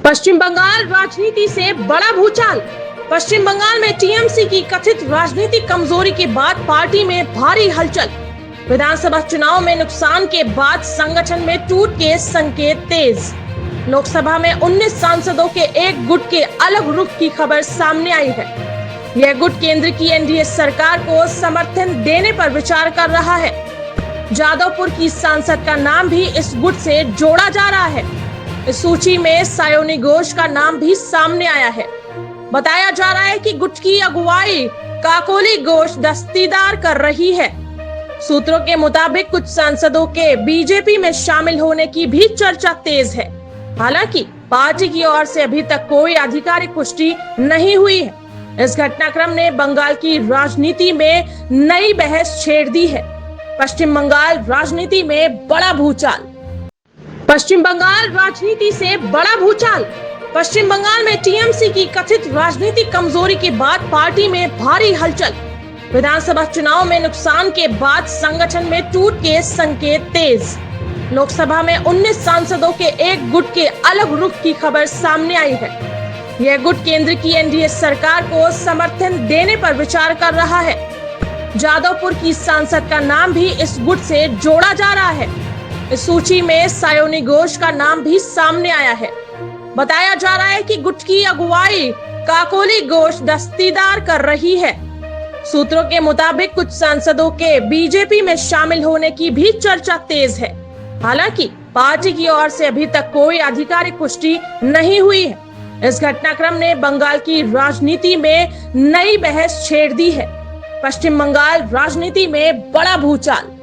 पश्चिम बंगाल राजनीति से बड़ा भूचाल। पश्चिम बंगाल में टीएमसी की कथित राजनीतिक कमजोरी के बाद पार्टी में भारी हलचल। विधानसभा चुनाव में नुकसान के बाद संगठन में टूट के संकेत तेज। लोकसभा में 19 सांसदों के एक गुट के अलग रुख की खबर सामने आई है। यह गुट केंद्र की एनडीए सरकार को समर्थन देने पर विचार कर रहा है। जादवपुर की सांसद का नाम भी इस गुट से जोड़ा जा रहा है। इस सूची में सायोनी घोष का नाम भी सामने आया है। बताया जा रहा है कि गुट की अगुवाई काकोली घोष दस्तीदार कर रही है। सूत्रों के मुताबिक कुछ सांसदों के बीजेपी में शामिल होने की भी चर्चा तेज है। हालांकि पार्टी की ओर से अभी तक कोई आधिकारिक पुष्टि नहीं हुई है। इस घटनाक्रम ने बंगाल की राजनीति में नई बहस छेड़ दी है। पश्चिम बंगाल राजनीति में बड़ा भूचाल। पश्चिम बंगाल राजनीति से बड़ा भूचाल। पश्चिम बंगाल में टीएमसी की कथित राजनीतिक कमजोरी के बाद पार्टी में भारी हलचल। विधानसभा चुनाव में नुकसान के बाद संगठन में टूट के संकेत तेज। लोकसभा में 19 सांसदों के एक गुट के अलग रुख की खबर सामने आई है। यह गुट केंद्र की एनडीए सरकार को समर्थन देने पर विचार कर रहा है। जादवपुर की सांसद का नाम भी इस गुट से जोड़ा जा रहा है। इस सूची में सायोनी घोष का नाम भी सामने आया है। बताया जा रहा है कि गुट की अगुवाई काकोली घोष दस्तीदार कर रही है। सूत्रों के मुताबिक कुछ सांसदों के बीजेपी में शामिल होने की भी चर्चा तेज है। हालांकि पार्टी की ओर से अभी तक कोई आधिकारिक पुष्टि नहीं हुई है। इस घटनाक्रम ने बंगाल की राजनीति में नई बहस छेड़ दी है। पश्चिम बंगाल राजनीति में बड़ा भूचाल।